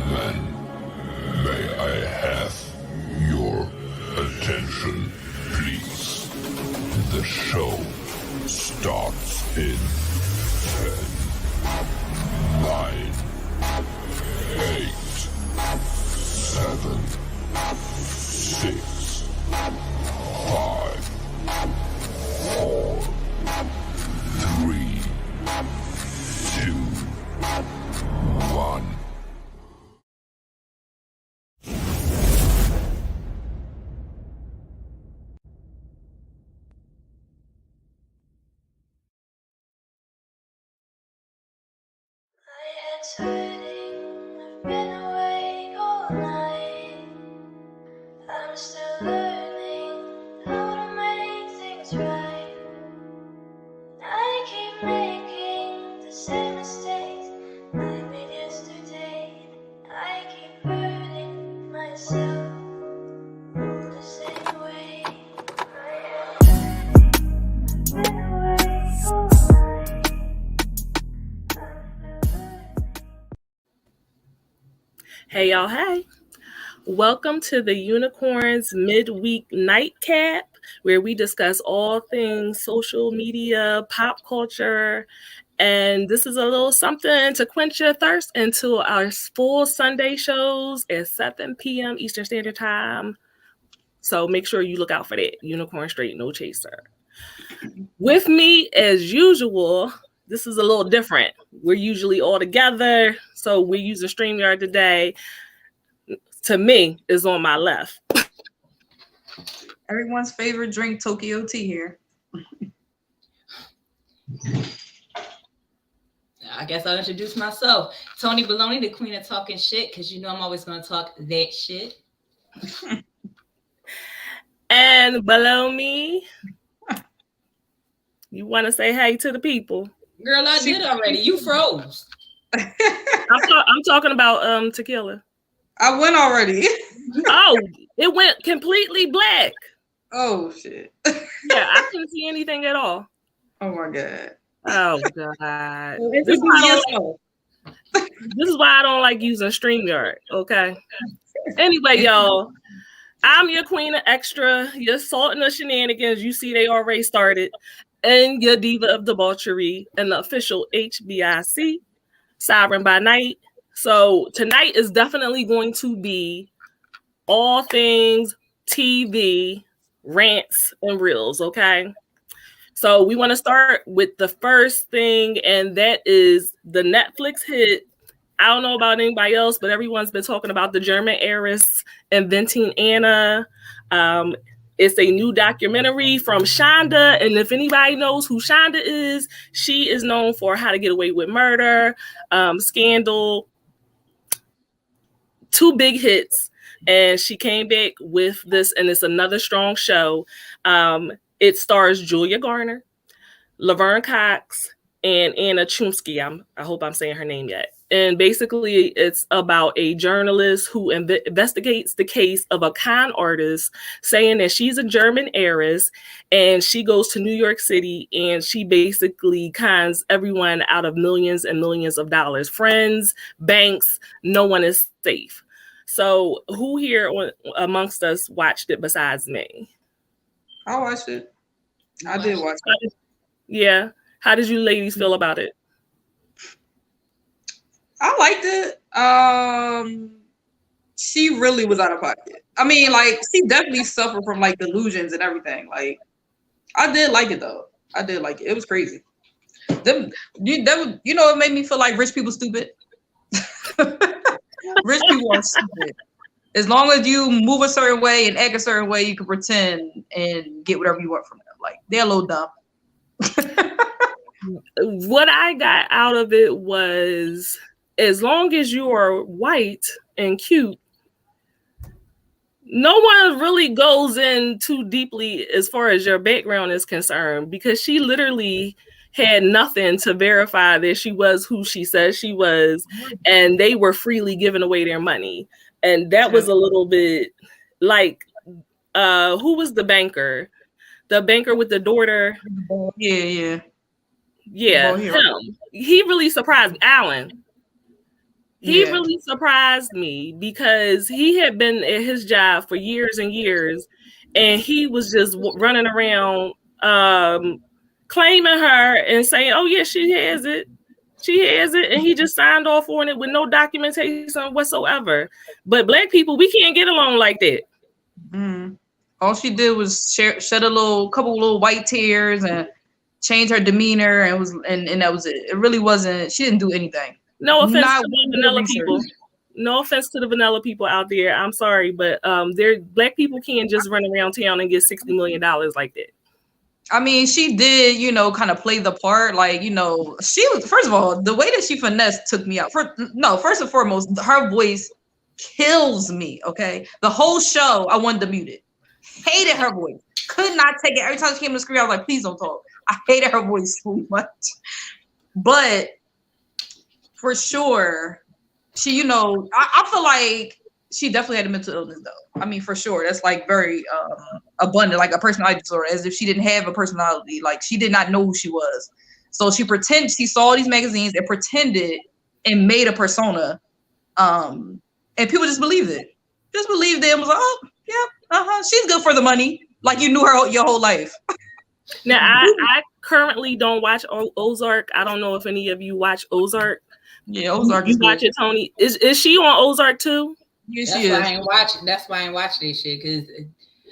Then may I have your attention, please? The show starts in 10, 9, 8, 7, 6, 5, 4, 3, 2, 1. It's hurting, I've been awake all night. I'm still learning how to make things right. I keep making the same mistakes I made yesterday. I keep hurting myself the same way. I've been awake all night. Hey y'all, hey. Welcome to the Unicorns Midweek Nightcap, where we discuss all things social media, pop culture, and this is a little something to quench your thirst until our full Sunday shows at 7 p.m. Eastern Standard Time. So make sure you look out for that. Unicorn Straight, no chaser. With me, as usual, this is a little different. We're usually all together, so we're using StreamYard today. To me, is on my left. Everyone's favorite drink, Tokyo tea here. I guess I'll introduce myself. Tony Baloney, the queen of talking shit, because you know I'm always going to talk that shit. And below me, you want to say hey to the people? Girl, I did already. You froze. I'm talking about tequila. I went already. Oh, it went completely black. Oh, shit. Yeah, I couldn't see anything at all. Oh, my God. Oh, God. Well, This is why I don't like using StreamYard, okay? Anyway, y'all, I'm your queen of extra, your salt and the shenanigans. You see they already started. And your diva of debauchery and the official HBIC, Sovereign by Night. So tonight is definitely going to be all things TV, rants, and reels, okay? So we want to start with the first thing, and that is the Netflix hit. I don't know about anybody else, but everyone's been talking about the German heiress inventing Anna. It's a new documentary from Shonda, and if anybody knows who Shonda is, she is known for How to Get Away with Murder, Scandal, 2 big hits, and she came back with this, and it's another strong show. It stars Julia Garner, Laverne Cox, and Anna Chomsky. I hope I'm saying her name yet. And basically, it's about a journalist who investigates the case of a con artist saying that she's a German heiress, and she goes to New York City, and she basically cons everyone out of millions and millions of dollars. Friends, banks, no one is safe. So who here amongst us watched it besides me? I watched it. I did watch it. Yeah. How did you ladies feel about it? I liked it. She really was out of pocket. I mean, like, she definitely suffered from like delusions and everything. Like, I did like it though. I did like it. It was crazy. It made me feel like rich people stupid. Rich people are stupid. As long as you move a certain way and act a certain way, you can pretend and get whatever you want from them. Like, they're a little dumb. What I got out of it was, as long as you are white and cute, no one really goes in too deeply as far as your background is concerned, because she literally had nothing to verify that she was who she says she was, and they were freely giving away their money. And that was a little bit like, who was the banker? The banker with the daughter? Yeah. Yeah, him. He really surprised me. Alan. He Yeah. really surprised me because he had been at his job for years and years, and he was just running around claiming her and saying, "Oh yeah, she has it, and he just signed off on it with no documentation whatsoever. But black people, we can't get along like that. All she did was shed a couple little white tears and change her demeanor, and that was it. It really wasn't. She didn't do anything. No offense Not to the one vanilla research. people. No offense to the vanilla people out there. I'm sorry, but black people can't just run around town and get $60 million like that. I mean, she did, kind of play the part. Like, she was, first of all, the way that she finessed took me out. First and foremost, her voice kills me, okay? The whole show, I wanted to mute it. Hated her voice. Could not take it. Every time she came to the screen, I was like, please don't talk. I hated her voice so much. But for sure, she, I feel like she definitely had a mental illness, though. I mean, for sure. That's like very abundant, like a personality disorder, as if she didn't have a personality. Like she did not know who she was. So she saw these magazines and pretended and made a persona. And people just believed it. Just believed it and was like, oh, yeah, she's good for the money. Like you knew her your whole life. Now, I currently don't watch Ozark. I don't know if any of you watch Ozark. Yeah, Ozark. You watch it, Tony? Is she on Ozark too? Yeah, That's she why is. I ain't watching. That's why I ain't watching this shit. Cause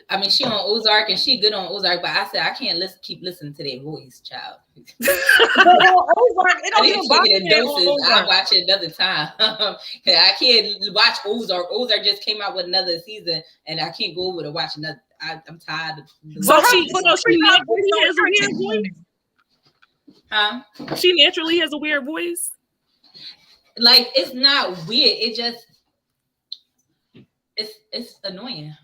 I mean, she on Ozark and she good on Ozark, but I said I can't keep listening to their voice, child. Ozark, it don't even bother me. I'll watch it another time. I can't watch Ozark. Ozark just came out with another season, and I can't go over to watch another. I'm tired of. So she naturally has a weird voice. Huh? She naturally has a weird voice. Like it's not weird. It just it's annoying.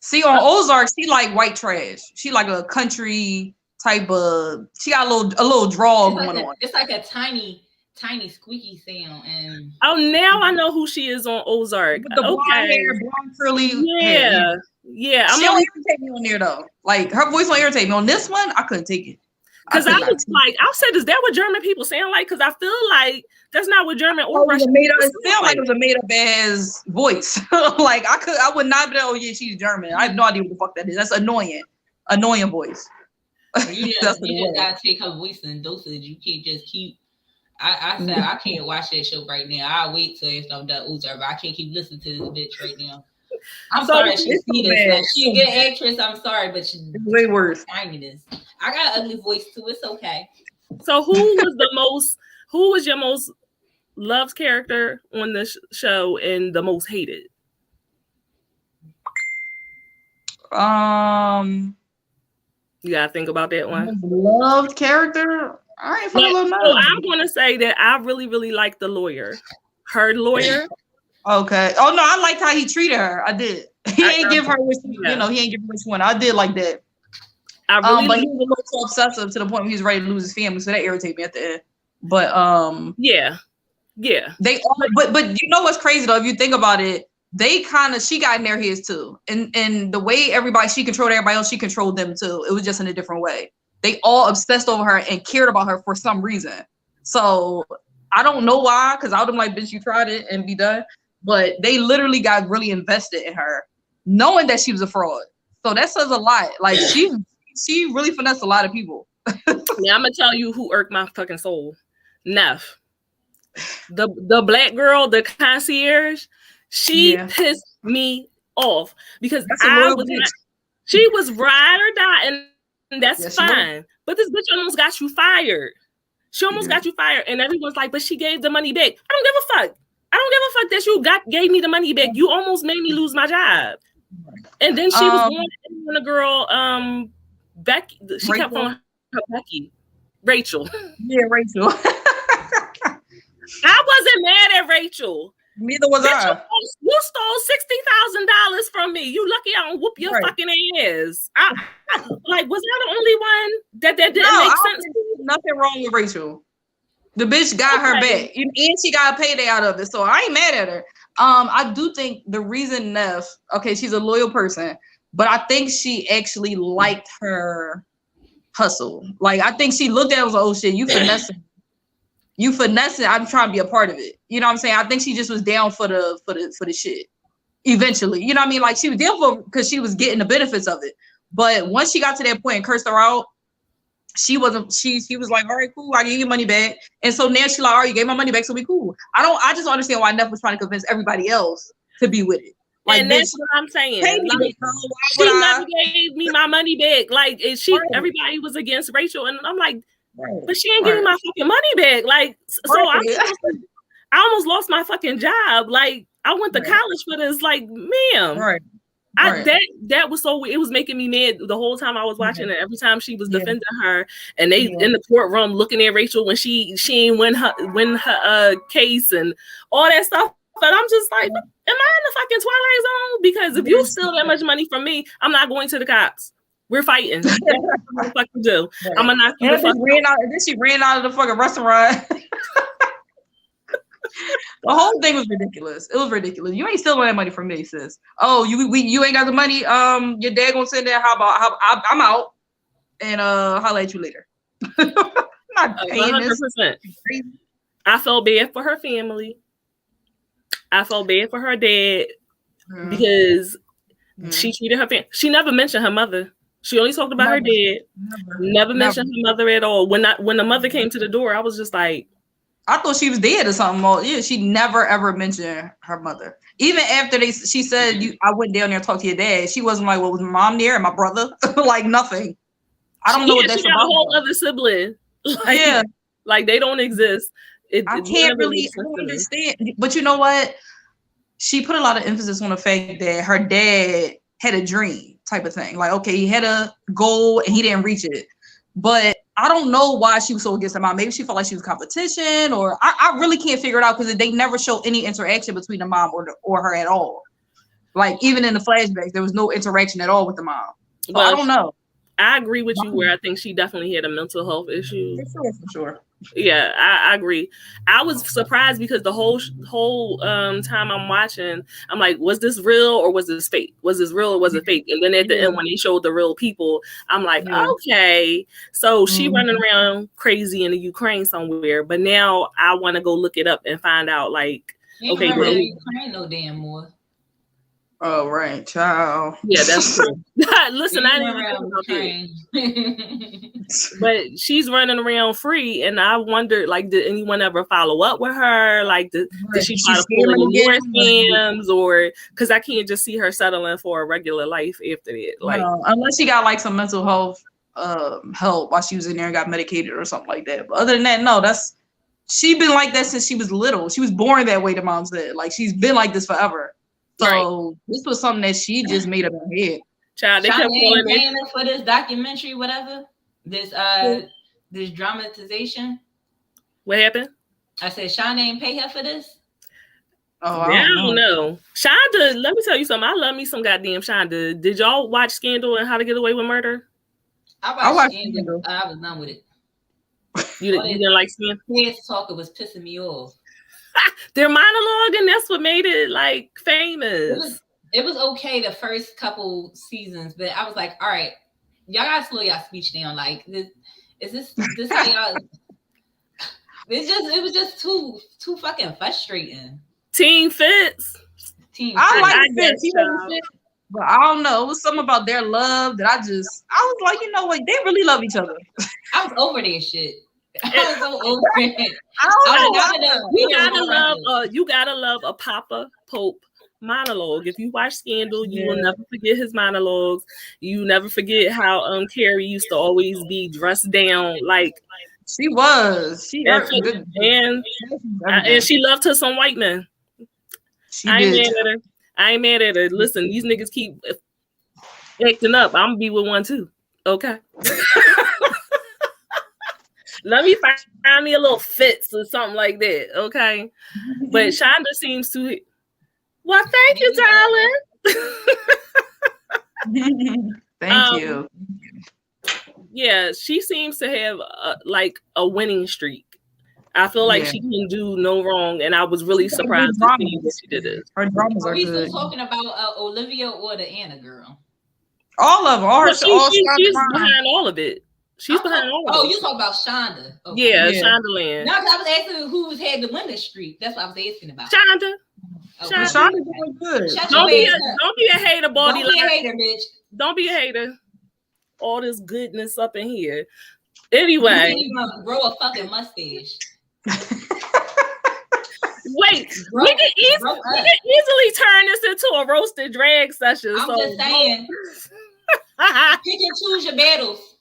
See, on Ozark, she like white trash. She like a country type of. She got a little drawl going on. It's like a tiny squeaky sound. And now I know who she is on Ozark. With the blonde hair, blonde curly. Yeah. She don't irritate me on there though. Like her voice don't irritate me. On this one, I couldn't take it. Because I was like, I said, is that what German people sound like? Because I feel like that's not what German or Russian people sound like. It was a made up ass voice. Like I would not be like, oh yeah, she's German. I have no idea what the fuck that is. That's annoying voice. You just gotta take her voice in dosage. You can't just keep. I said I can't watch that show right now. I'll wait till it's done Ozark, but I can't keep listening to this bitch right now. I'm sorry she see this. Like, she a good actress. I'm sorry, but she's way worse. Tininess. I got an ugly voice too. It's okay. So who was your most loved character on the show and the most hated? You gotta think about that one. Loved character. All right, so I'm gonna say that I really, really like the lawyer. Her lawyer. Okay. Oh no, I liked how he treated her. I did. He ain't give her which he ain't give her which one. I did like that. But he was a little so obsessive to the point where he was ready to lose his family, so that irritated me at the end. But yeah. They all, but you know what's crazy though? If you think about it, she got in their heads too, and the way she controlled everybody else, she controlled them too. It was just in a different way. They all obsessed over her and cared about her for some reason. So I don't know why, because I would have like, bitch, you tried it and be done. But they literally got really invested in her, knowing that she was a fraud. So that says a lot. Like she really finessed a lot of people. Yeah, I'm gonna tell you who irked my fucking soul. Neff. The black girl, the concierge, she pissed me off because she was ride or die, and that's fine. But this bitch almost got you fired. She almost got you fired, and everyone's like, but she gave the money back. I don't give a fuck. I don't give a fuck that you gave me the money back. You almost made me lose my job. And then she was on the girl, Becky. She kept on her Becky. Rachel. Yeah, Rachel. I wasn't mad at Rachel. Neither was I. You stole $60,000 from me. You lucky I don't whoop your fucking ass. Like, was I the only one that didn't make sense? Nothing wrong with Rachel. The bitch got her back, and she got a payday out of it. So I ain't mad at her. I do think the reason Neff, she's a loyal person, but I think she actually liked her hustle. Like I think she looked at it and was like, oh shit, you finessing. you finesse it. I'm trying to be a part of it. You know what I'm saying? I think she just was down for the shit. Eventually, you know what I mean? Like she was down for because she was getting the benefits of it. But once she got to that point and cursed her out, she wasn't. She was like, all right, cool. I give you money back. And so now she's like, all right, you gave my money back, so we cool. I just don't understand why Neff was trying to convince everybody else to be with it. Like, and that's what I'm saying. Like, she never gave me my money back. Like, everybody was against Rachel, and I'm like, but she ain't giving my fucking money back. Like, so I almost lost my fucking job. Like, I went to college for this. Like, ma'am, that was so. It was making me mad the whole time I was watching it. Every time she was defending her, and they in the courtroom looking at Rachel when she ain't win her case and all that stuff. But I'm just like, am I in the fucking Twilight Zone? Because if you steal that much money from me, I'm not going to the cops. We're fighting. That's what I'm fucking do. I'm gonna knock you the fuck out. And then she ran out of the fucking restaurant. The whole thing was ridiculous. It was ridiculous. You ain't stealing that money from me, sis. Oh, you ain't got the money. Your dad gonna send that. I'm out and holla at you later. Not paying 100%. I felt bad for her family. I felt bad for her dad because she treated her family. She never mentioned her mother. She only talked about her dad. Never mentioned her mother at all. When the mother came to the door, I was just like, I thought she was dead or something. Well, yeah, she never ever mentioned her mother. Even after she said, I went down there and talked to your dad. She wasn't like, well, was my mom there and my brother? Like nothing. I don't know what that's about. A whole other sibling. Like, like they don't exist. I don't understand. But you know what? She put a lot of emphasis on the fact that her dad had a dream type of thing. Like, okay, he had a goal and he didn't reach it. But I don't know why she was so against her mom. Maybe she felt like she was competition, or I really can't figure it out because they never show any interaction between the mom or her at all. Like even in the flashbacks, there was no interaction at all with the mom. So I don't know. I agree with you where I think she definitely had a mental health issue. For sure. Yeah, I agree. I was surprised because the whole time I'm watching, I'm like, was this real or was this fake? Was this real or was it fake? And then at the end, when they showed the real people, I'm like, okay. So she running around crazy in the Ukraine somewhere, but now I want to go look it up and find out, like, okay, Ukraine no damn more. Oh, right, child. Yeah, that's true. Listen, I didn't even but she's running around free, and I wondered, like, did anyone ever follow up with her? Like, did she try to pull any more scams, or because I can't just see her settling for a regular life after that. Like, unless she got like some mental health help while she was in there and got medicated or something like that. But other than that, no, she been like that since she was little. She was born that way. The mom said, like, she's been like this forever. So this was something that she just made up her head. Child, they kept paying her for this documentary, whatever. This dramatization. What happened? I said, Shonda ain't pay her for this. Oh, I don't know. Shonda, let me tell you something. I love me some goddamn Shonda. Did y'all watch Scandal and How to Get Away with Murder? I watched Scandal. I was done with it. You didn't like Scandal? His talker was pissing me off. Their monologue, and that's what made it like famous. It was okay the first couple seasons, but I was like, all right, y'all gotta slow y'all speech down. Like, is this how y'all? It was just too fucking frustrating. Team Fitz. I like Fitz. But I don't know. It was something about their love that I was like, you know what? They really love each other. I was over their shit. I was so over it. You gotta love a Papa Pope monologue. If you watch Scandal, you will never forget his monologues. You never forget how Carrie used to always be dressed down like she was. And she loved her some white men. I ain't mad at her. Listen, these niggas keep acting up. I'm gonna be with one too. Okay. Let me find me a little Fitz or something like that, okay? But Shonda seems to. Well, thank you, darling. Thank you. Yeah, she seems to have like a winning streak. I feel like she can do no wrong, and I was really surprised to see that she did it. Her dramas are we good. still talking about Olivia or the Anna girl? All of them. She's behind all of it. She's behind all of Oh, them. you talking about Shonda? Okay. Yeah, Yeah. Shonda Land. No, 'cause I was asking who had the winning streak. That's what I was asking about. Shonda. Okay. Shonda. Shonda doing good. Shut Don't your be ass a up. don't be a hater, Baldy. Don't be a hater, bitch. Don't be a hater. All this goodness up in here. You Anyway, can't even grow a fucking mustache. wait. Grow- we can grow up. easily turn this into a roasted drag session. I'm so just saying, pick and choose your battles.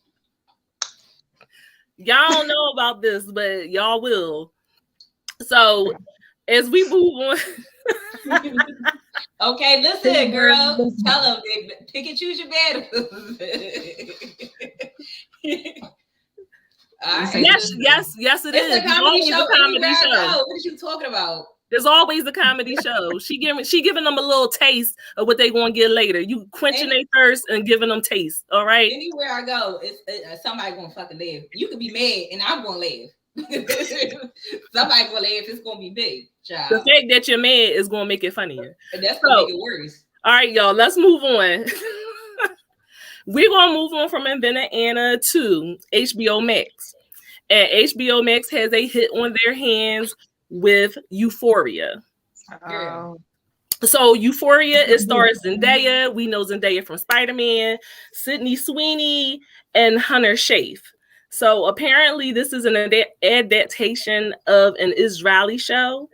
Y'all don't know about this, but y'all will. So as we move on. Okay, listen, girl. Tell them, pick and choose your battles. All right. Yes, it It's is. a comedy show. It's always a comedy Anywhere I show. go, what are you talking about? There's always a comedy show. She giving them a little taste of what they gonna get later. You quenching their thirst and giving them taste. All right. Anywhere I go, it's somebody gonna fucking laugh. You could be mad, and I'm gonna laugh. Somebody gonna laugh. It's gonna be big, child. The fact that you're mad is gonna make it funnier. And that's gonna make it worse. All right, y'all. Let's move on. We're gonna move on from Inventor Anna to HBO Max, and HBO Max has a hit on their hands with Euphoria. So Euphoria, it stars Zendaya. We know Zendaya from Spider-Man, Sydney Sweeney, and Hunter Schaaf. So apparently this is an adaptation of an Israeli show,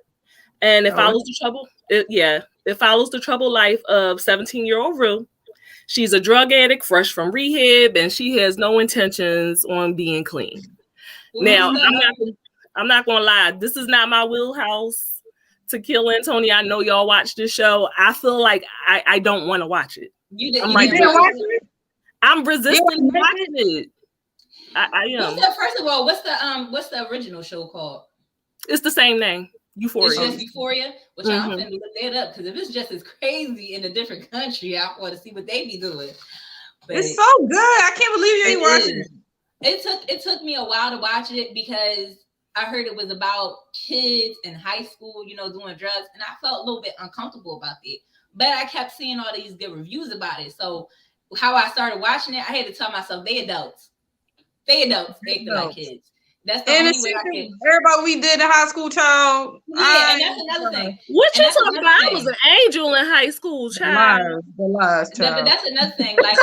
and it follows the troubled life of 17-year-old Rue. She's a drug addict, fresh from rehab, and she has no intentions on being clean. Now, I'm not gonna lie, this is not my wheelhouse to kill Antonia. I know y'all watch this show. I feel like I don't want to watch it. You didn't watch it? I'm resisting watching it. I am. First of all, what's the original show called? It's the same name, Euphoria. It's just Euphoria, which I'm finna look that up because if it's just as crazy in a different country, I want to see what they be doing. But it's so good. I can't believe you ain't watching it. It took me a while to watch it because I heard it was about kids in high school, doing drugs, and I felt a little bit uncomfortable about it. But I kept seeing all these good reviews about it. So how I started watching it, I had to tell myself they adults. They adults acting like kids. That's the only way I can. Everybody we did in high school, child. Yeah, and that's another thing. What you talking about? I was an angel in high school, child. The lies, child. But that's another thing. Like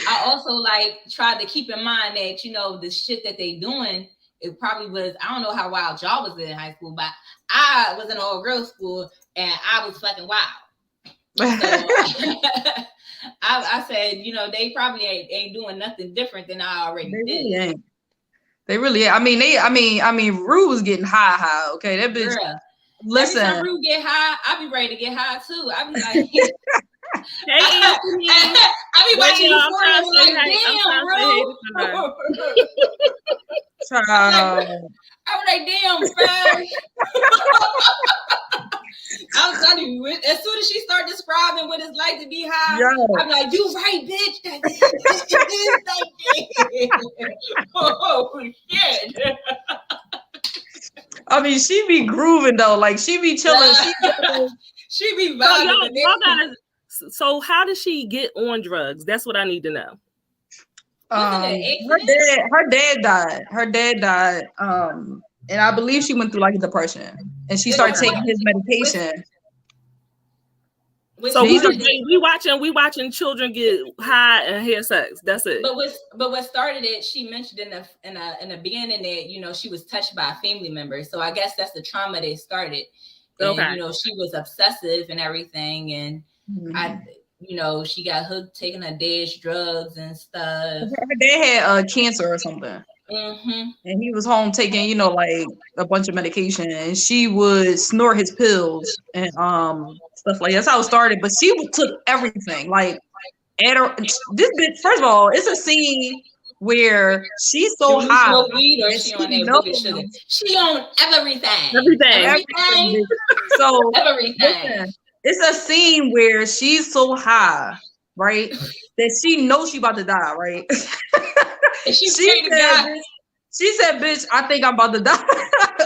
I also like tried to keep in mind that the shit that they doing. It probably was. I don't know how wild y'all was in high school, but I was in an all-girls school and I was fucking wild. So, I said, they probably ain't doing nothing different than I already did. Really ain't. They really ain't. I mean, Rue was getting high. Okay, that bitch. Girl, listen, every time Rue get high, I be ready to get high too. I be like, hey, Anthony. I be watching Euphoria. I'm like, damn, Rue. child. I was like, damn, fam. I'm telling you, as soon as she started describing what it's like to be high, I'm like, you right, bitch. It is like that. Oh, shit. I mean, she be grooving though. Like, she be chilling. She be vibing. So how does she get on drugs? That's what I need to know. Her dad died. And I believe she went through like a depression, and she started taking his medication. So we watching children get high and have sex. That's it. But what started it? She mentioned in the beginning that she was touched by a family member. So I guess that's the trauma that started. And, she was obsessive and everything, and she got hooked taking her dad's drugs and stuff. Her dad had cancer or something. Mm-hmm. And he was home taking, like a bunch of medication, and she would snort his pills and stuff like that. That's how it started. But she took everything. Like, this bitch. First of all, it's a scene where she's so high. Smoke weed or she on that sugar? She on everything. Everything. So everything. Listen, it's a scene where she's so high, right, that she knows she about to die, right. She said, bitch, I think I'm about to die.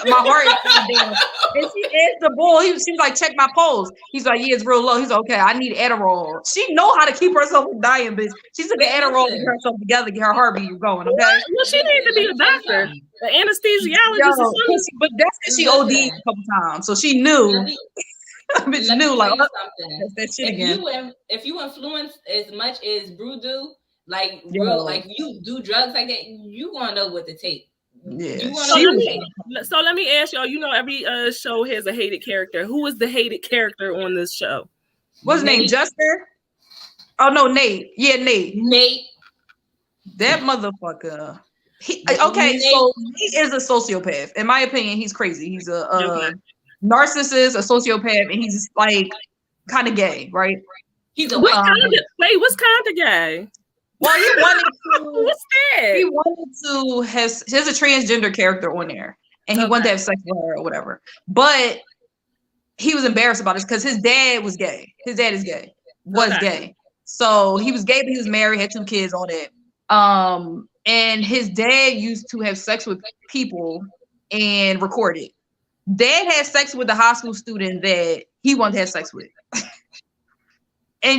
My heart is down. And she asked the boy, she was like, check my pulse. He's like, yeah, it's real low. He's like, okay, I need Adderall. She know how to keep herself from dying, bitch. She took an Adderall to get herself together, get her heartbeat going, okay? Well, she needs to be a doctor, the anesthesiologist. Yo, but that's because she OD'd a couple times, so she knew. Bitch knew, like, that's that shit again. If you influence as much as Brew do, like real, like you do drugs like that, you gonna know what to take. Yeah. So let me ask y'all. You know, every show has a hated character. Who is the hated character on this show? What's his name? Justin? Oh no, Nate. Yeah, Nate. Nate. That motherfucker. Okay, so he is a sociopath. In my opinion, he's crazy. He's a narcissist, a sociopath, and he's like kind of gay, right? He's a what's kind of gay? Well, he wanted to. What's that? He wanted to have. There's a transgender character on there, and he wanted to have sex with her or whatever. But he was embarrassed about it because his dad was gay. His dad is gay. Was gay. So he was gay, but he was married, had 2 kids, all that. And his dad used to have sex with people and record it. Dad had sex with a high school student that he wanted to have sex with.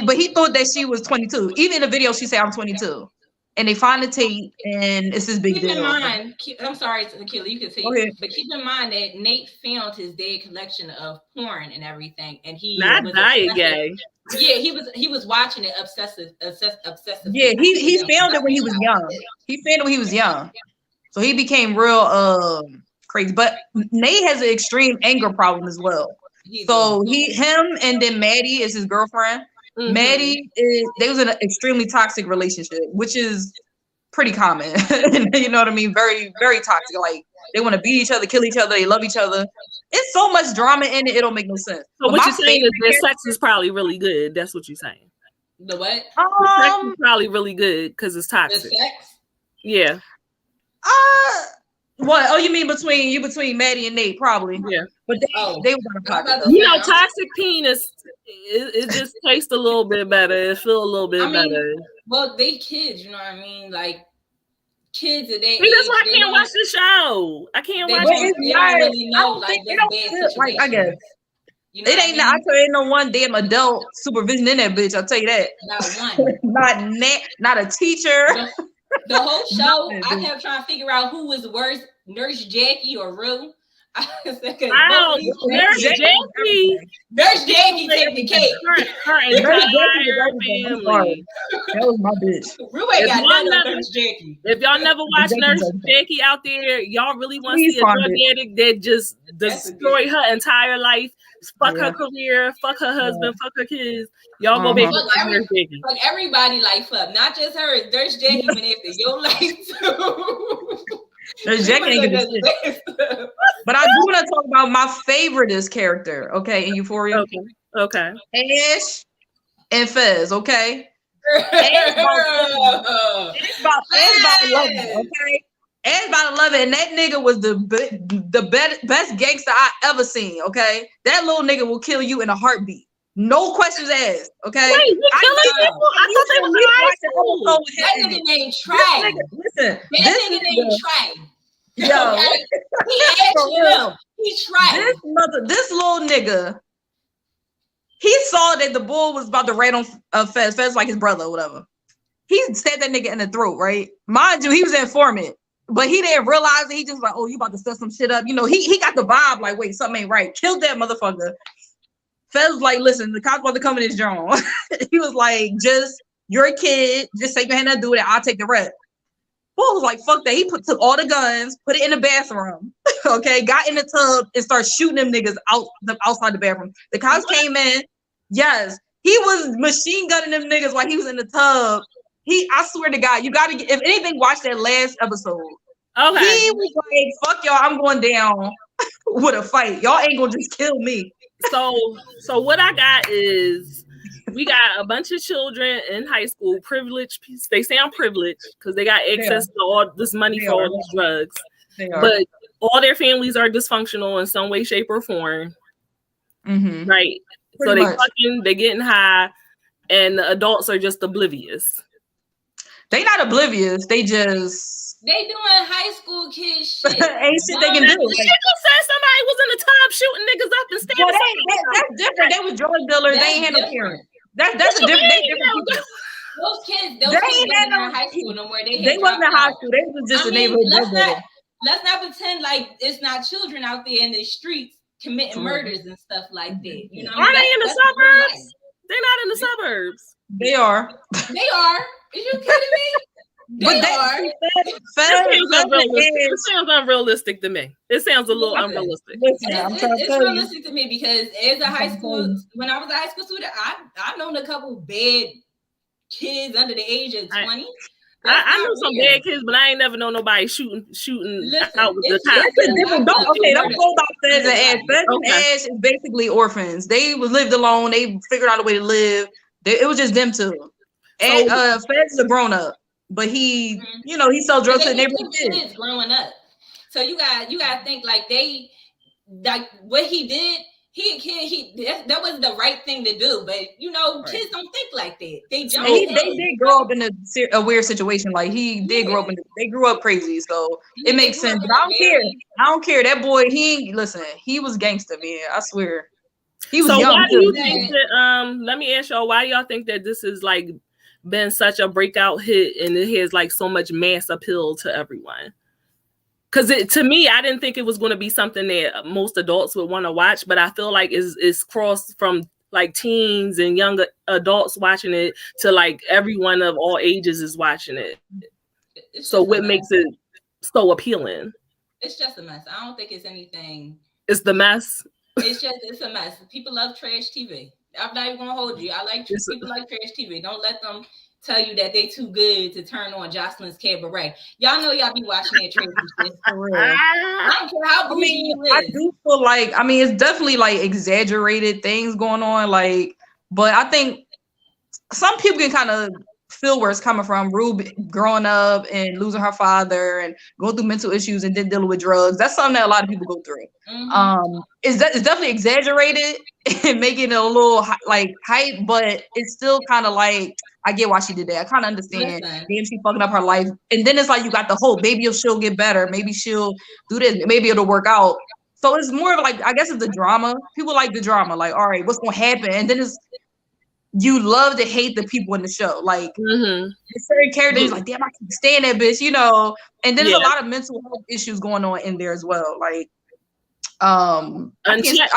But he thought that she was 22. Even in the video, she said, I'm 22. And they find the tape, and it's this big deal. Keep in mind, I'm sorry, Akila, you can say, but keep in mind that Nate found his dad collection of porn and everything, and he not diet gay. Yeah, he was watching it obsessive. Yeah, he found it when he was young. He found it when he was young, so he became real crazy. But Nate has an extreme anger problem as well. So him, and then Maddie is his girlfriend. Mm-hmm. Maddie they was in an extremely toxic relationship, which is pretty common. You know what I mean? Very, very toxic. Like they want to beat each other, kill each other, they love each other. It's so much drama in it, it don't make no sense. So what you're saying is their sex is probably really good. That's what you're saying. The what? The sex is probably really good because it's toxic. The sex? Yeah. What? Oh, you mean between Maddie and Nate, probably. Yeah. But they were gonna pocket. You know, toxic penis. It just tastes a little bit better. It feels a little bit better. Well, they kids, you know what I mean? Like kids at that that's why I can't watch the show. I can't watch it. They don't really know like this bad situation. Like I guess. You know it ain't. I tell you, ain't no one damn adult supervision in that bitch. I'll tell you that. Not one. not a teacher. The whole show, I kept trying to figure out who was worse, Nurse Jackie or Rue. Nurse Jackie. Nurse Jackie take the cake. Her entire family. That was my bitch. Rue ain't got nothing on Nurse Jackie. If y'all never watched Nurse Jackie out there, y'all really want to see a drug addict that just destroy her entire life, fuck her career, fuck her husband, fuck her kids. Y'all go back to Nurse Jackie. Like everybody life up, not just her. Nurse Jackie went after your life too. Nurse Jackie ain't gonna do shit. But I do want to talk about my favoriteest character, okay, in Euphoria. Okay. Ash and Fez, okay? Ash about 11, okay? Ash about 11, and that nigga was the best gangster I ever seen, okay? That little nigga will kill you in a heartbeat. No questions asked, okay? Wait, you killing people? I thought they was in high school. That nigga named Trey. Listen, that nigga named Trey. Yo, he actually up. He tried. This little nigga, he saw that the bull was about to raid on Fez. Fez like his brother or whatever. He stabbed that nigga in the throat, right? Mind you, he was an informant, but he didn't realize it. He just like, oh, you about to set some shit up. You know, he got the vibe like, wait, something ain't right. Killed that motherfucker. Fez was like, listen, the cops about to come in his drone. He was like, you're a kid. Just take your hand and do it. I'll take the rest. Bull was like, fuck that. He took all the guns, put it in the bathroom, okay, got in the tub and started shooting them niggas outside the bathroom. The cops came in. Yes, he was machine gunning them niggas while he was in the tub. I swear to God, you gotta, if anything, watch that last episode. Okay. He was like, fuck y'all, I'm going down with a fight. Y'all ain't gonna just kill me. So what I got is, we got a bunch of children in high school, privileged. They sound privileged because they got access to all this money for all these drugs. But all their families are dysfunctional in some way, shape, or form. Mm-hmm. Right? Pretty so they getting high, and the adults are just oblivious. They not oblivious. They doing high school kid shit. Ain't shit they can do. Like, said somebody was in the tub shooting niggas up and Well, standing. that's different. They was drug dealers. They ain't had no parents. That's a different. They different people. Those kids They wasn't ain't had in no. high school no more. They wasn't in high school. They was just a neighborhood drug dealer. Let's not pretend like it's not children out there in the streets committing murders and stuff like that. You know, are they in the suburbs? They're not in the suburbs. They are. They are. Are you kidding me? They are. It sounds unrealistic to me. It sounds a little unrealistic. Listen, I'm trying to It's tell you. realistic to me because as a high school, when I was a high school student, I've known a couple bad kids under the age of 20. I know some bad kids, but I ain't never known nobody shooting out with the top. Don't go about Fez and Ash. Fez and Ash is basically orphans. They lived alone. They figured out a way to live. It was just them two. And Fez is a grown up, but he, he sells drugs to the neighborhood kids growing up. So you got to think like what he did. That was the right thing to do, but kids don't think like that. They don't. They did grow up in a weird situation. Like he did grow up they grew up crazy, so it makes sense. But I don't care. I don't care. That boy, he was gangster, man. I swear. He was young. Why do you think that? Let me ask y'all, why do y'all think that this is like been such a breakout hit and it has like so much mass appeal to everyone? Because to me, I didn't think it was going to be something that most adults would want to watch, but I feel like it's crossed from like teens and younger adults watching it to like everyone of all ages is watching it. So what makes it so appealing? It's just a mess. I don't think it's anything. It's the mess. It's a mess. People love trash TV. I'm not even gonna hold you. People like trash TV. Don't let them tell you that they too good to turn on Jocelyn's Cabaret. Y'all know y'all be watching that trash shit. For real. I don't care how bougie you is. I do feel like, it's definitely like exaggerated things going on. Like, but I think some people can kind of feel where it's coming from. Rue growing up and losing her father and going through mental issues and then dealing with drugs. That's something that a lot of people go through. Mm-hmm. It's definitely exaggerated and making it a little like hype, but it's still kind of like, I get why she did that. I kind of understand. Damn, she fucking up her life. And then it's like you got the hope. Maybe she'll get better. Maybe she'll do this. Maybe it'll work out. So it's more of like, I guess it's the drama. People like the drama. Like, all right, what's going to happen? And then you love to hate the people in the show. Like, certain characters, like, damn, I can't stand that bitch, And then there's a lot of mental health issues going on in there as well. Like, unchecked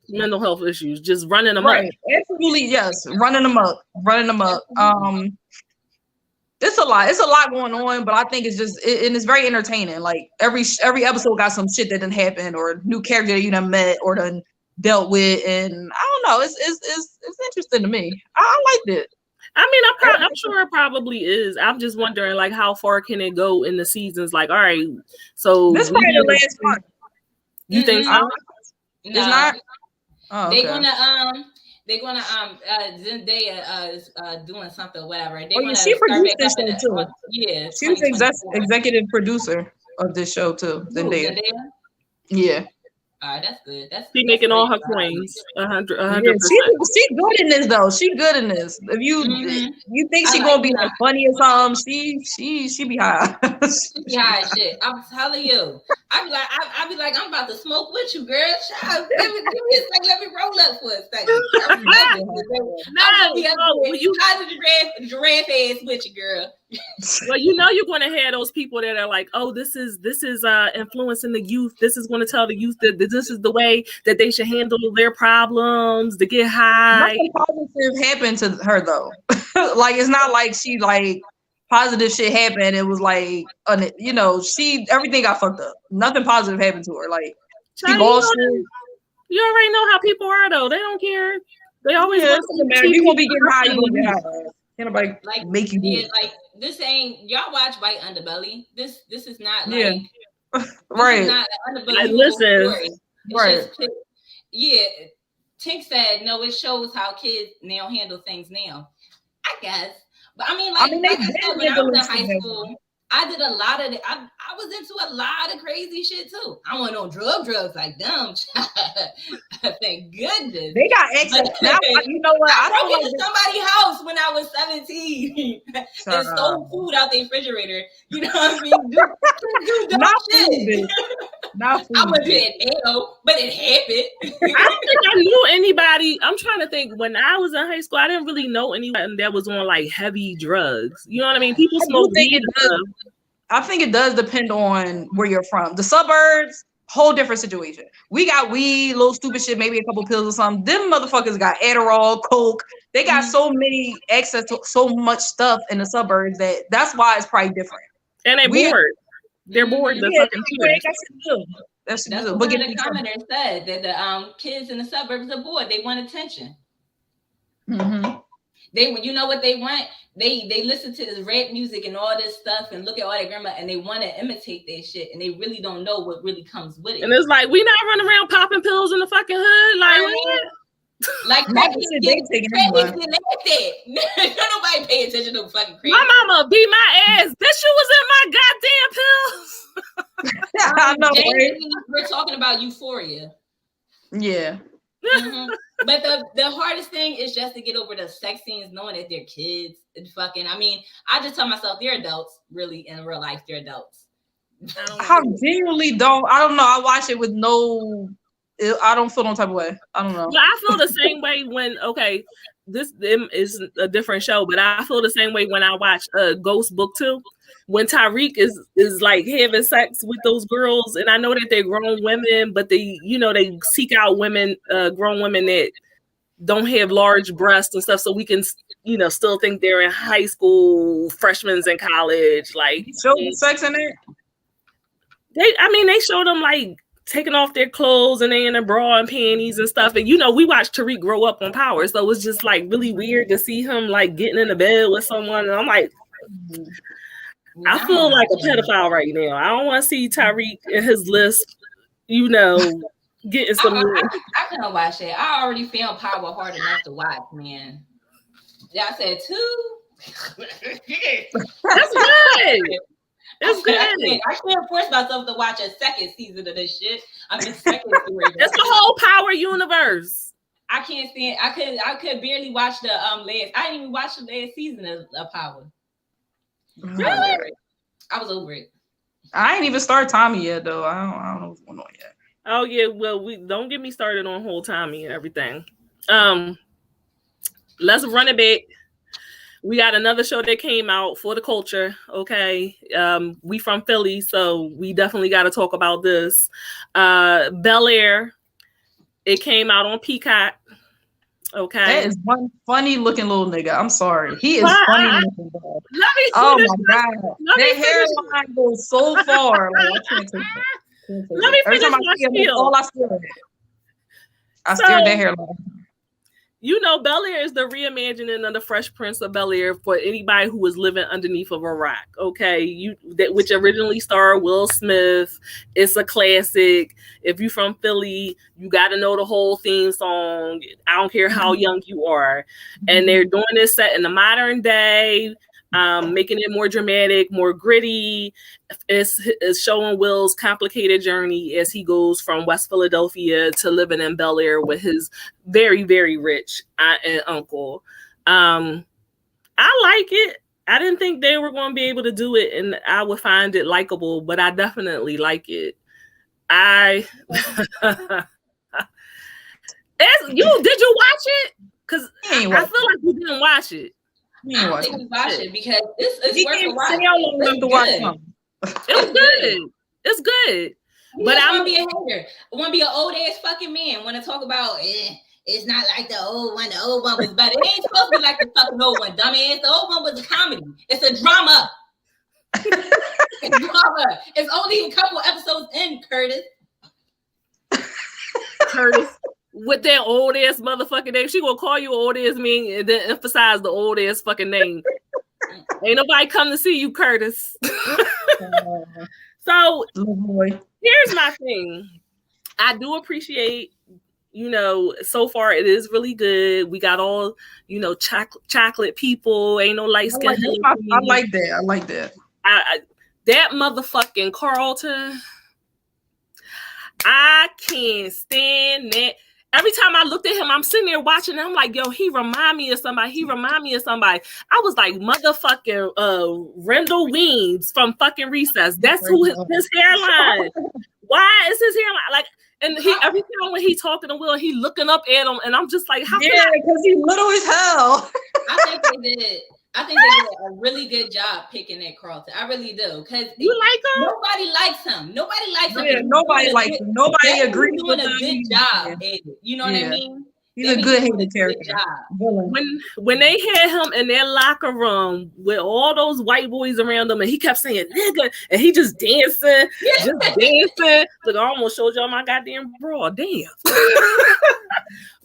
mental health issues, just running them up. Absolutely, yes, running them up. It's a lot going on, but I think it's just and it's very entertaining. Like every episode got some shit that didn't happen or new character that you done met or done dealt with, and I don't know, it's interesting to me. I liked it. I'm sure it probably is. I'm just wondering, like, how far can it go in the seasons? Like, all right, so this probably the last one. You think so? No. It's not. Oh, okay. They're gonna Zendaya is doing something, whatever. She produced this show too. Yeah, she was executive producer of this show too. Zendaya. Yeah. All right, that's good. She making all her coins. 100%. She good in this though. She good in this. If you think she gonna be like funny or something, she be high. She be high as shit. I'm telling you. I be like, I'm about to smoke with you, girl. Child, give me a second. Let me roll up for a second. You got the giraffe ass with you, girl. Well, you're going to have those people that are like, oh, this is influencing the youth. This is going to tell the youth that this is the way that they should handle their problems, to get high. Nothing positive happened to her though. Like it's not like she like positive shit happened. It was like everything got fucked up. Nothing positive happened to her. Like she lost it. You already know how people are though. They don't care. They always want to matter. You gonna be getting high. You gonna get high. Can't nobody make you do it. Like this ain't y'all watch White Underbelly. This is not like right. Not an underbelly listen, story. Right. Tink said no. It shows how kids now handle things now. I guess, but when I was in high school, I did a lot of I was into a lot of crazy shit too. I went on drugs like them. Thank goodness. They got access now. You know what? I broke into somebody's house when I was 17 and stole food out the refrigerator. You know what I mean? Do not shit. food, Not I food. wasn't know, but it happened. I don't think I knew anybody. I'm trying to think. When I was in high school, I didn't really know anyone that was on like heavy drugs. You know what I mean? People I do smoke think weed it and does. stuff. I think it does depend on where you're from. The suburbs, whole different situation. We got weed, little stupid shit, maybe a couple pills or something. Them motherfuckers got Adderall, Coke. They got so many access to so much stuff in the suburbs that's why it's probably different. And they bored. They're bored. The Yeah, fucking they kids. got shit to do. That's That's good. what But one get of the commenters said, that the kids in the suburbs are bored. They want attention. Mm-hmm. They, you know what they want? They listen to this rap music and all this stuff and look at all their grandma and they want to imitate their shit and they really don't know what really comes with it. And it's like, we not running around popping pills in the fucking hood. Like, what? Like Nobody pay attention to fucking crazy. My mama beat my ass. That shit was in my goddamn pills. I know, right? We're talking about Euphoria. Yeah. Mm-hmm. But the hardest thing is just to get over the sex scenes, knowing that they're kids and fucking. I mean, I just tell myself they're adults. Really, in real life, they're adults. I genuinely don't. I don't know. I watch it with no. I don't feel no type of way. I don't know. But I feel the same way when this is a different show, but I feel the same way when I watch Ghost Book 2. When Tyreek is like having sex with those girls, and I know that they're grown women, but they seek out women, grown women that don't have large breasts and stuff, so we can still think they're in high school, freshmen in college. Like, show sex in there. They show them like taking off their clothes and they in a bra and panties and stuff. And we watched Tariq grow up on Power, so it's just like really weird to see him like getting in the bed with someone. And I'm like, I feel like a pedophile right now. I don't want to see Tyreek and his list, getting some. I couldn't watch it. I already found Power hard enough to watch, man. Y'all said 2. That's good. It's good. I can't force myself to watch a second season of this shit. I'm in second series. It's the whole Power universe. I can't stand. I could barely watch the last. I didn't even watch the last season of Power. Really? I was over it. I ain't even started Tommy yet, though. I don't know what's going on yet. Oh yeah, well, we don't get me started on whole Tommy and everything. Let's run it back. We got another show that came out for the culture. Okay. We from Philly, so we definitely got to talk about this. Bel-Air. It came out on Peacock. Okay. That is one funny looking little nigga. I'm sorry. He is funny looking. Oh my God. That hairline goes so far. Like, I can't take it. Let me finish my spiel. All I stare at. I stare at that hairline. Bel-Air is the reimagining of the Fresh Prince of Bel-Air for anybody who was living underneath of a rock. Okay, which originally starred Will Smith. It's a classic. If you're from Philly, you got to know the whole theme song. I don't care how young you are. And they're doing this set in the modern day, making it more dramatic, more gritty. It's showing Will's complicated journey as he goes from West Philadelphia to living in Bel-Air with his very, very rich aunt and uncle. I like it. I didn't think they were going to be able to do it and I would find it likable, but I definitely like it. Did you watch it? Because I feel like you didn't watch it. I don't think we watch it because it's worth a watch. It was good. It's good. But I want to be a hater. I want to be an old ass fucking man. Want to talk about it's not like the old one. The old one was better. It ain't supposed to be like the fucking old one, dumbass. The old one was a comedy. It's a drama. It's drama. It's only a couple episodes in, Curtis. With that old ass motherfucking name. She gonna call you old ass me and then emphasize the old ass fucking name. Ain't nobody come to see you, Curtis. So here's my thing. I do appreciate, so far it is really good. We got all, chocolate people. Ain't no light skin. I like that. That motherfucking Carlton. I can't stand that. Every time I looked at him, I'm sitting there watching and I'm like, yo, he remind me of somebody. I was like, motherfucking Rendell Weems from fucking Recess. That's who his hairline. Why is his hair like? And he every time when he talking to Will, he looking up at him, and I'm just like, how? Yeah, because he's little as hell. I think they did a really good job picking that Carlton. I really do. Because you like him? Nobody likes him. Nobody likes him. Yeah, nobody likes him. Nobody agrees with him. Doing a good job at it. You know what I mean? He's a good hated character. When they had him in their locker room with all those white boys around him, and he kept saying nigga, and he just dancing. Like, I almost showed y'all my goddamn bra. Damn.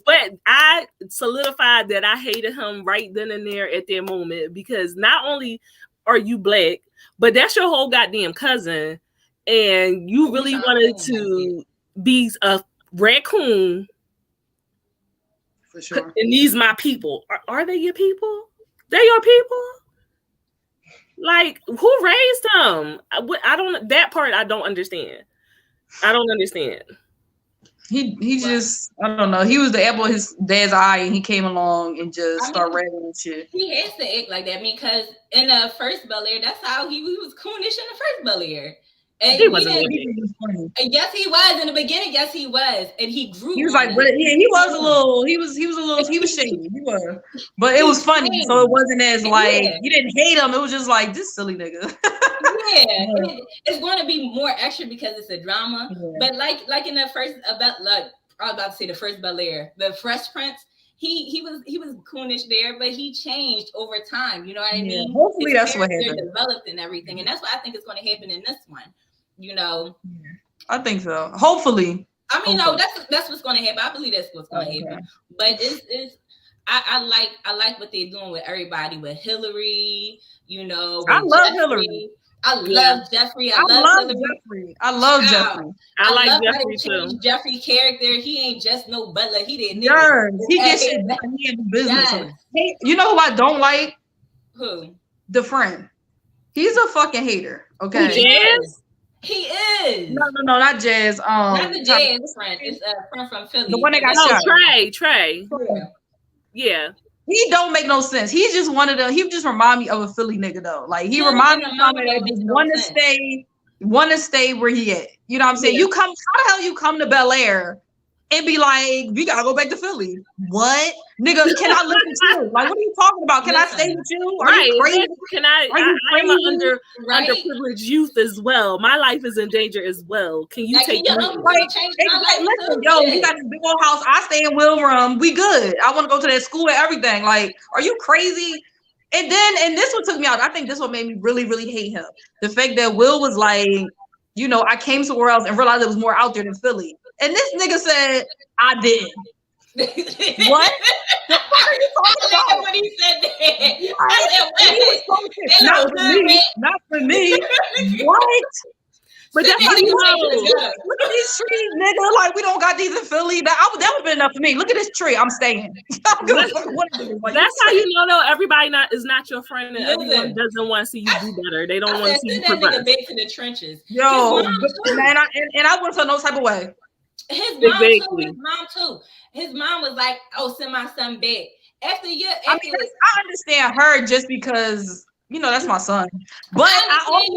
But I solidified that I hated him right then and there at that moment, because not only are you black, but that's your whole goddamn cousin, and you really wanted to be a raccoon. For sure. And these my people. Are they your people? They're your people? Like, who raised them? I don't. That part I don't understand. I don't understand. He just, I don't know. He was the apple of his dad's eye, and he came along and just started rapping and shit. He has to act like that because in the first Bel-Air, that's how he was coonish in the first Bel-Air. And he wasn't. And yes, he was in the beginning. Yes, he was, and he grew. He was like, but yeah, he was a little. He was shady. He was, but it was funny. So it wasn't as like you didn't hate him. It was just like this silly nigga. It's going to be more extra because it's a drama. Yeah. But like in the first I was about to say the first Bel-Air, the Fresh Prince. He was coonish there, but he changed over time. You know what I mean? Hopefully that's what happened. Developed and everything, and that's what I think is going to happen in this one. You know, I think so. Hopefully. I mean, no, that's what's going to happen. I believe that's what's going to happen. But I like what they're doing with everybody, with Hillary. You know, I love Hillary. I love Jeffrey. I love Jeffrey. I love Jeffrey. I like Jeffrey too. Jeffrey's character, he ain't just no butler. He didn't. He gets shit done. He in business. Yes. Hey, you know who I don't like? Who? The friend. He's a fucking hater. Okay. Jazz? He is. No, not Jazz. Not the Jazz friend. It's a friend from Philly. The one that got shot. Trey. Yeah. He don't make no sense. He's just one of them. He just remind me of a Philly nigga though. Like he reminds me of somebody that just want to stay where he at. You know what I'm saying? You come, how the hell you come to Bel-Air and be like, we gotta go back to Philly? What, nigga? Can I live with you? Like, what are you talking about? Can I stay with you? Are you crazy? Can I? I'm an underprivileged youth as well. My life is in danger as well. Can you take me? Listen, yo, you got this big old house. I stay in Will Room. We good. I want to go to that school and everything. Like, are you crazy? And this one took me out. I think this one made me really, really hate him. The fact that Will was like, you know, I came somewhere else and realized it was more out there than Philly. And this nigga said, I did. What? The fuck are you talking about? When he said that. Not for me. What? But that's how you know. Look at these trees, nigga. Like, we don't got these in Philly. That would have been enough for me. Look at this tree. I'm staying. That's how you know, though, everybody is not your friend, and everyone doesn't want to see you do better. They don't want to see you progress. Back to the trenches. Yo, and I wouldn't feel no type of way. His mom too. His mom was like, "Oh, send my son back." I understand her just because you know that's my son, but I also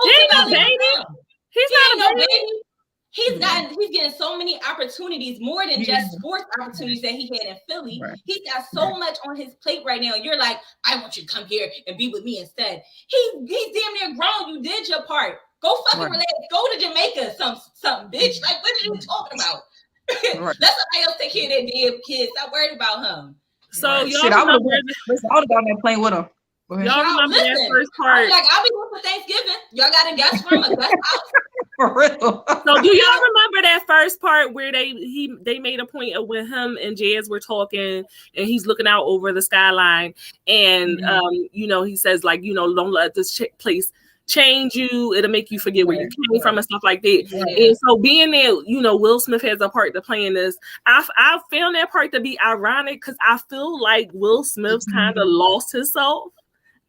He's not a baby. He's getting so many opportunities, more than just sports opportunities that he had in Philly. Right. He's got so much on his plate right now. You're like, I want you to come here and be with me instead. He's damn near grown. You did your part. Go fucking relax. Go to Jamaica, something, bitch. Like, what are you talking about? Let somebody else take care of that damn kid. Stop worried about him. So y'all I would have gone there playing with him. Y'all remember that first part? I'm like, I'll be going for Thanksgiving. Y'all got a guest room, a guest house. For real. So do y'all remember that first part where they made a point of when him and Jazz were talking and he's looking out over the skyline and you know, he says like, you know, don't let this place change you, it'll make you forget where you came from and stuff like that. And so being there, you know, Will Smith has a part to play in this. I found that part to be ironic because I feel like Will Smith kind of lost himself.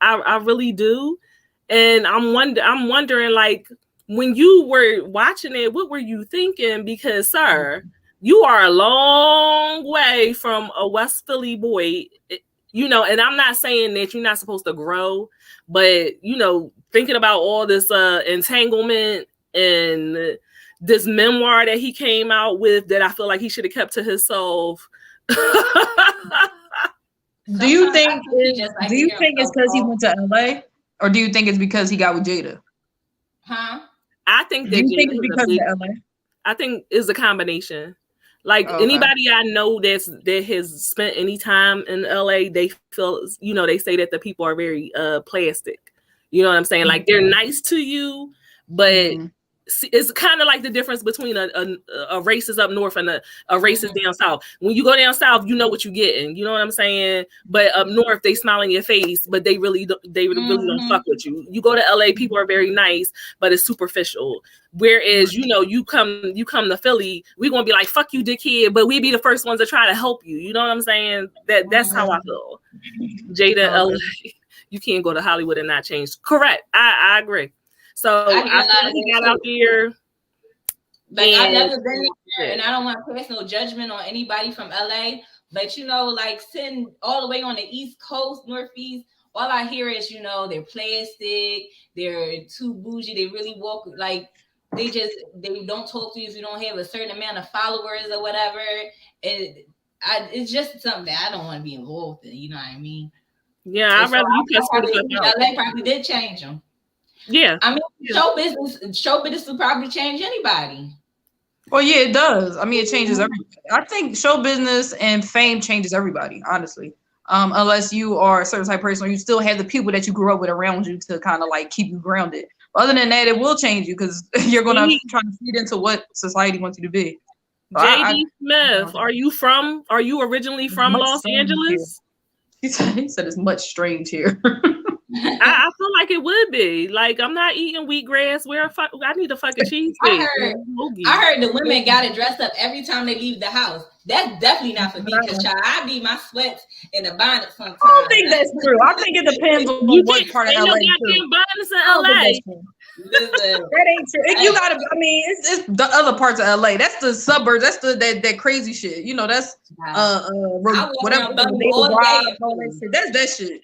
I really do. And I'm wondering like when you were watching it, what were you thinking? Because sir, you are a long way from a West Philly boy, you know, and I'm not saying that you're not supposed to grow, but you know, thinking about all this entanglement and this memoir that he came out with that I feel like he should have kept to himself. Do you think it's because he went to LA, or do you think it's because he got with Jada? Huh? I think that do you think it's because of LA? I think it's a combination. Like anybody I know that has spent any time in LA, they feel, you know, they say that the people are very plastic. You know what I'm saying? Like they're nice to you, but it's kind of like the difference between a racist up north and a racist down south. When you go down south, you know what you're getting. You know what I'm saying? But up north, they smile in your face, but they really don't fuck with you. You go to LA, people are very nice, but it's superficial. Whereas, you know, you come to Philly, we're gonna be like, fuck you, dickhead, but we be the first ones to try to help you. You know what I'm saying? That's how I feel. Jada, LA, you can't go to Hollywood and not change. Correct. I agree. So I feel he got out there. Like I've never been there, and I don't want to pass no judgment on anybody from LA. But you know, like sitting all the way on the East Coast, Northeast, all I hear is, you know, they're plastic, they're too bougie, they really walk like they don't talk to you if you don't have a certain amount of followers or whatever. And it's just something that I don't want to be involved in. You know what I mean? Yeah, I'd rather LA probably did change them. Yeah, I mean, show business will probably change anybody. Well, yeah, it does. I mean, it changes everybody. I think show business and fame changes everybody, honestly. Unless you are a certain type of person, or you still have the people that you grew up with around you to kind of like keep you grounded. Other than that, it will change you because you're gonna try to feed into what society wants you to be. JD Smith, are you originally from Los Angeles? He said it's much strange here. I feel like it would be. Like, I'm not eating wheatgrass. I need a fucking cheese steak. I heard the women got to dress up every time they leave the house. That's definitely not for me, because I need my sweats in a bonnet sometimes. I don't think that's true. I think it depends on what part of LA. Bonnets in LA. That ain't true. You gotta. I mean, it's the other parts of LA. That's the suburbs. That's that crazy shit. You know, that's whatever. That's that shit.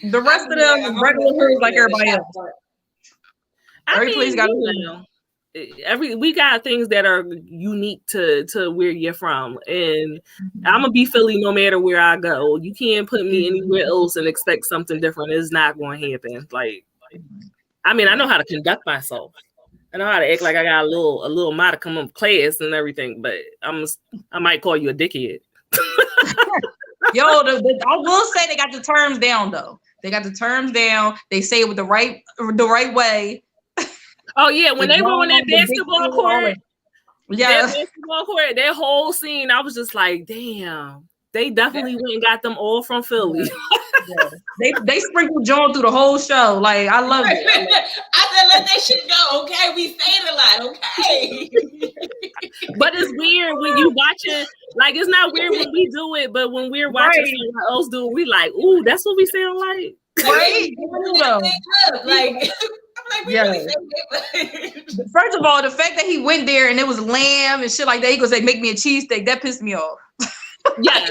The rest of them regular hoods like everybody else. Every place got we got things that are unique to where you're from, and I'm gonna be Philly no matter where I go. You can't put me anywhere else and expect something different. It's not going to happen. Like, I mean, I know how to conduct myself. I know how to act like I got a little modicum of class and everything, but I might call you a dickhead. Yo, I will say they got the terms down though. They got the terms down. They say it with the right way. Oh yeah, when they were on that basketball court, that whole scene, I was just like, damn, they definitely went and got them all from Philly. They sprinkled John through the whole show. Like, I love it. I said, let that shit go. Okay, we say it a lot. Okay. But it's weird when you watch it. Like, it's not weird when we do it, but when we're watching someone else do it, we like, ooh, that's what we sound like. Right? First of all, the fact that he went there and it was lamb and shit like that, he goes like, make me a cheesesteak. That pissed me off. Yeah,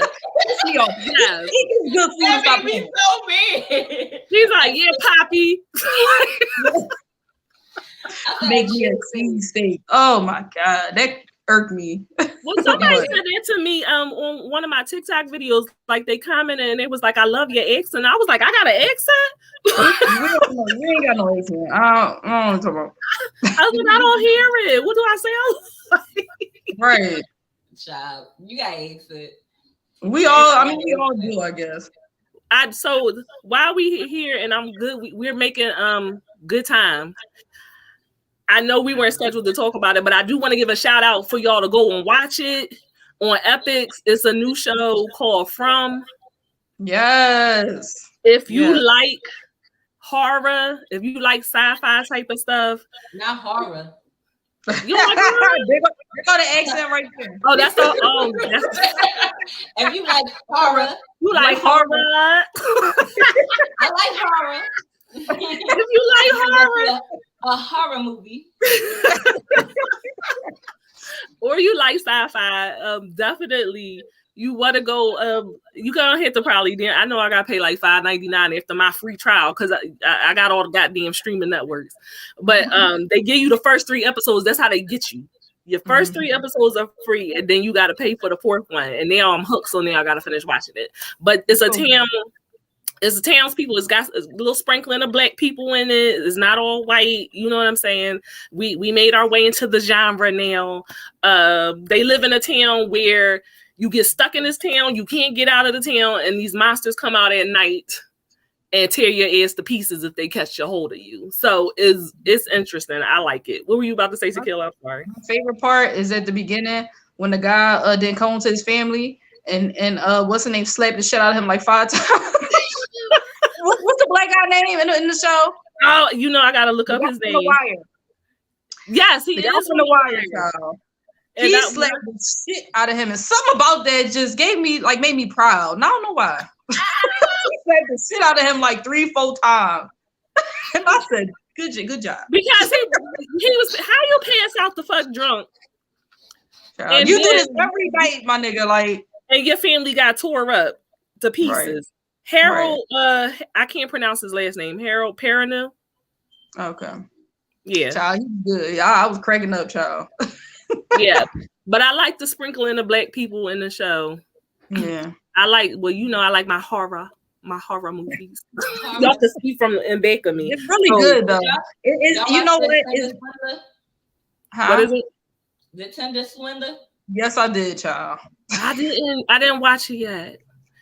yes. He's good for you. That made me so mad. He's like, yeah, Poppy. Make me a cheesesteak. Oh my god, that irked me. Well, somebody said that to me on one of my TikTok videos. Like, they commented and it was like, I love your accent. I was like, I got an accent? You ain't got no accent. I don't want to talk about. I was like, I don't hear it. What do I sound like? Right. Child, you got accent. We all do, I guess. So while we here and I'm good, we're making good time. I know we weren't scheduled to talk about it, but I do want to give a shout out for y'all to go and watch it on Epix. It's a new show called From. Yes. If you like horror, if you like sci-fi type of stuff. Not horror. You like horror? They got an accent right there. Oh, that's all. Oh, if you like horror, you like horror. I like horror. If you like horror, a horror movie, or you like sci-fi, definitely you want to go, you gonna hit the probably. Then I know I gotta pay like $5.99 after my free trial because I got all the goddamn streaming networks. But they give you the first 3 episodes. That's how they get you. Your first 3 episodes are free, and then you got to pay for the 4th one. And now I'm hooked, so now I got to finish watching it. But it's a town. It's the townspeople. It's got a little sprinkling of black people in it. It's not all white. You know what I'm saying? We made our way into the genre now. They live in a town where you get stuck in this town. You can't get out of the town, and these monsters come out at night and tear your ass to pieces if they catch a hold of you. So it's interesting. I like it. What were you about to say, Shaquille? I'm sorry. My favorite part is at the beginning when the guy didn't come home to his family and what's the name slapped the shit out of him like 5 times. What's the black guy name in the show? Oh, you know, I gotta look up his name. The Wire. Yes, he The is from the Wire, child. And He slapped the shit out of him, and something about that just made me proud. And I don't know why. He slapped the shit out of him like 3-4 times, and I said, "Good job." Because he was how you pass out the fuck drunk, Child, and you then, do this every night, my nigga. Like, and your family got tore up to pieces. Right. Harold, I can't pronounce his last name. Harold Perrineau. okay, Yeah, child, he's good. I was cracking up, child. yeah. But I like the sprinkling of black people in the show. Yeah. I like, well, you know, I like my horror movies. Y'all can see from in back of me. It's really good though. It's you know what? It's, What is it? The Tender Swindler? Yes, I did, child. I didn't watch it yet.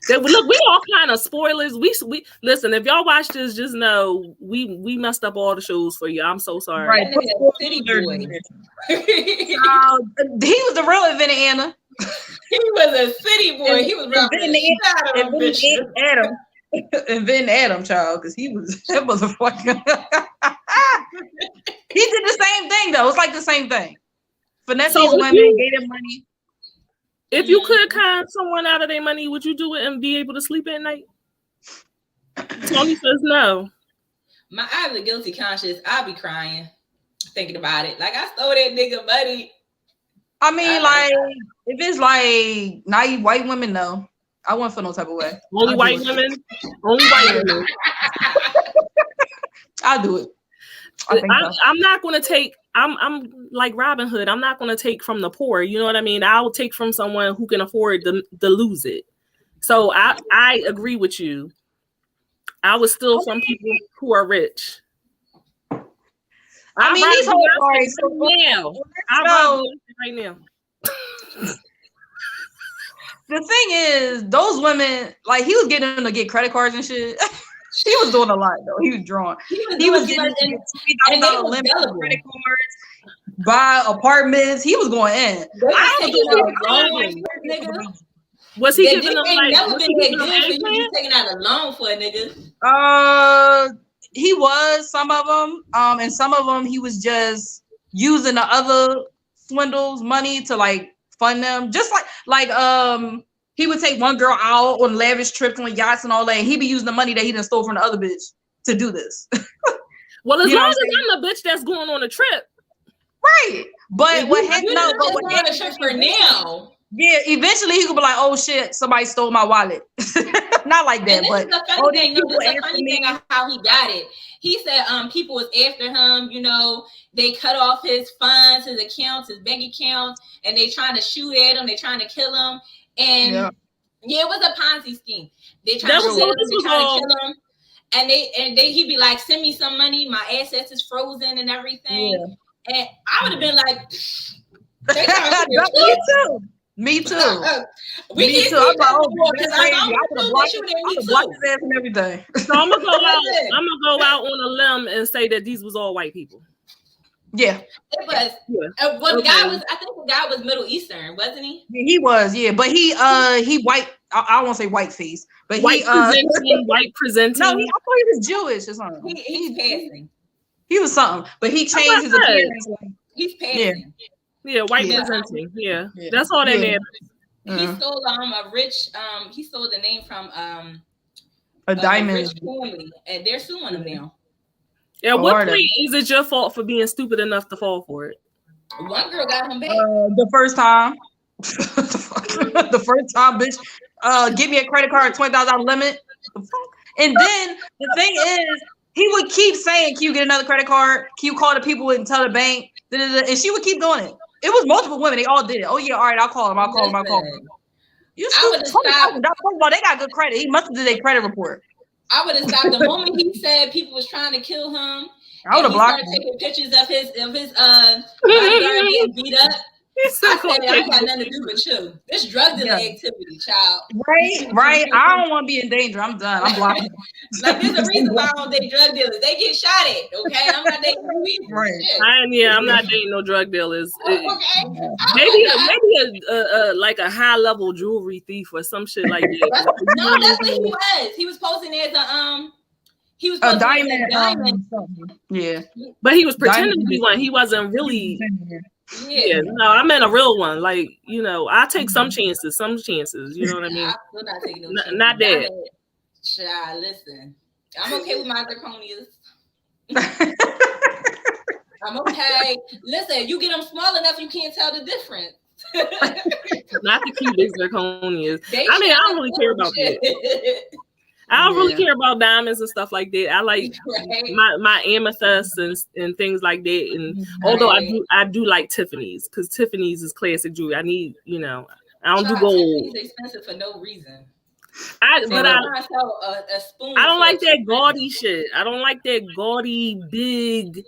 Look, we all kind of spoilers. We listen. If y'all watch this, just know we messed up all the shows for you. I'm so sorry. Right. City boy. He was the real Invented Anna. He was a city boy. He was Adam. Inventing Adam, child, because he was that motherfucker. He did the same thing though. It's like the same thing. Finesse these women, gave them money. If you could con someone out of their money, would you do it and be able to sleep at night? Tony says no. My eyes are guilty conscious. I'll be crying thinking about it. Like I stole that nigga money. I mean, like if it's like naive white women, no, I wouldn't feel no type of way. Only white women. Only white women. I'll do it. I'm not going to take. I'm like Robin Hood. I'm not going to take from the poor. You know what I mean? I'll take from someone who can afford to lose it. So I agree with you. I would steal from people who are rich. I mean, these whole stories now. I'm right now. The thing is, those women, like he was getting them to get credit cards and shit. He was doing a lot though. He was drawing. He was getting $20,000 limit on credit cards, buy apartments. He was going in. Was he giving them like? Never been that good for you taking out a loan for a nigga. He was some of them, and some of them he was just using the other swindles money to like fund them. Just like he would take one girl out on lavish trips on yachts and all that, and he'd be using the money that he done stole from the other bitch to do this. Well, as long as I'm the bitch that's going on a trip, right? But what happened? No, but what happened for now? Yeah, eventually he could be like, "Oh shit, somebody stole my wallet." Not like that, but this is the funny thing. No, this is the funny thing of how he got it. He said, people was after him. You know, they cut off his funds, his accounts, his bank accounts, and they trying to shoot at him. They trying to kill him, and yeah, it was a Ponzi scheme. They trying to kill him, and he'd be like, "Send me some money. My assets is frozen and everything." Yeah. And I would have been like, "They trying to Me too. Me too. I'm gonna block his ass and everything. So I'm gonna go out on a limb and say that these was all white people. Yeah, it was. Yeah. Well, the guy was. I think the guy was Middle Eastern, wasn't he? He was. Yeah, but he white. I won't say white face, but white presenting. No, I thought he was Jewish or something. He's passing. He was something, but he changed his appearance. He's passing. Yeah, white presenting. Yeah, that's all that matters. He stole a rich. He stole the name from a diamond rich family, and they're suing him now. At what point is it your fault for being stupid enough to fall for it? One girl got him back the first time. The first time, bitch, give me a credit card, $20,000 limit. The fuck? And then the thing is, he would keep saying, "Can you get another credit card? Can you call the people and tell the bank?" And she would keep doing it. It was multiple women. They all did it. Oh yeah, all right, I'll call him. I'll call him. I'll call him. You stupid. They got good credit. He must have did a credit report. I would have stopped the moment he said people was trying to kill him. I would have blocked him. Taking pictures of his bodyguard being beat up. I said, I got nothing to do with you. This drug dealing activity, child. Right. I don't want to be in danger. I'm done. I'm blocking. Like, there's a reason why I don't date drug dealers. They get shot at. Okay, I'm not dating you either. Right. I'm not dating no drug dealers. Okay. Maybe like a high level jewelry thief or some shit like that. No, that's what he was. He was posing as a He was a diamond. Yeah, but he was pretending to be one. He wasn't really. Yeah, no, I meant a real one. Like, you know, I take some chances. You know what I mean? I'm still not taking no chances. Not that. Child, listen, I'm okay with my zirconias. I'm okay. Listen, you get them small enough, you can't tell the difference. Not the cute big zirconias. I mean, I don't really care about that. I don't really care about diamonds and stuff like that. I like my amethysts and things like that. And although I do like Tiffany's, because Tiffany's is classic jewelry. I need, you know, I don't do gold. Tiffany's expensive for no reason. I don't like that gaudy shit. I don't like that gaudy big.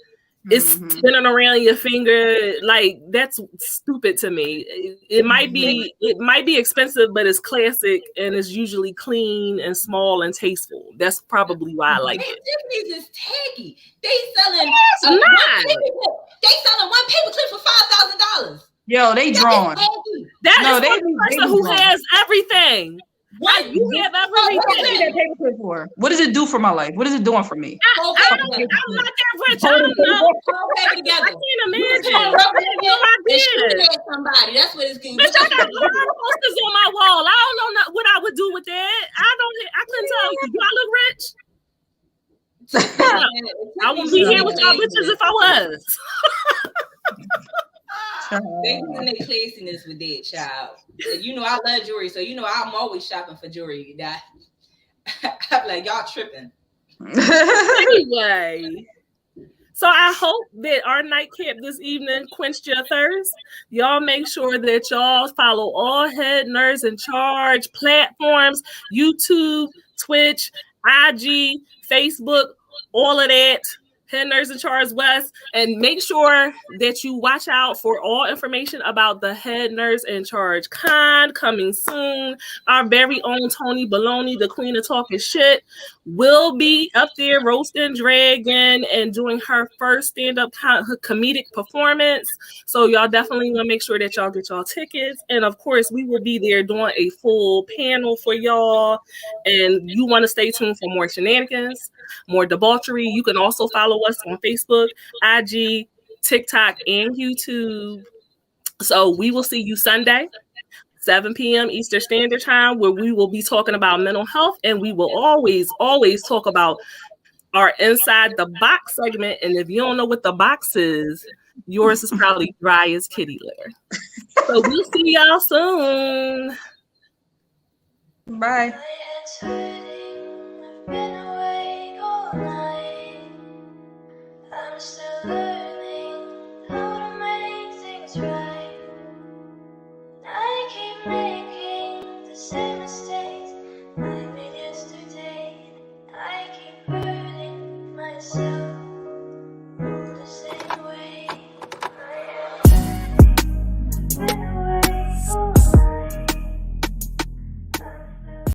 It's spinning around your finger. Like, that's stupid to me. It might be expensive, but it's classic and it's usually clean and small and tasteful. That's probably why I like it. Tiffany's is tacky. They selling not. They selling one paperclip for $5,000. Yo, they drawn. That is one person who has everything. What you have everything? What does it do for my life? What is it doing for me? I'm not that rich. I don't know. I can't imagine. Somebody. That's what it's getting. Bitch, I got posters on my wall. I don't know what I would do with that. I couldn't tell you. Do I look rich? I wouldn't be here with y'all bitches if I was. They doing their classiness with that, child. You know I love jewelry, so you know I'm always shopping for jewelry. I'm like, y'all tripping. Anyway, so I hope that our nightcap this evening quenched your thirst. Y'all make sure that y'all follow all Head Nerds in Charge platforms: YouTube, Twitch, IG, Facebook, all of that. Head Nerds in Charge West, and make sure that you watch out for all information about the Head Nerds in Charge Con coming soon. Our very own Tony Baloney, the queen of talking shit, will be up there roasting dragon and doing her first stand-up comedic performance. So y'all definitely want to make sure that y'all get y'all tickets. And of course, we will be there doing a full panel for y'all. And you want to stay tuned for more shenanigans, more debauchery. You can also follow us on Facebook, IG, TikTok, and YouTube. So we will see you Sunday, 7 p.m. Eastern Standard Time, where we will be talking about mental health, and we will always talk about our Inside the Box segment. And if you don't know what the box is, yours is probably dry as kitty litter. So we'll see y'all soon. Bye. I've been awake all night.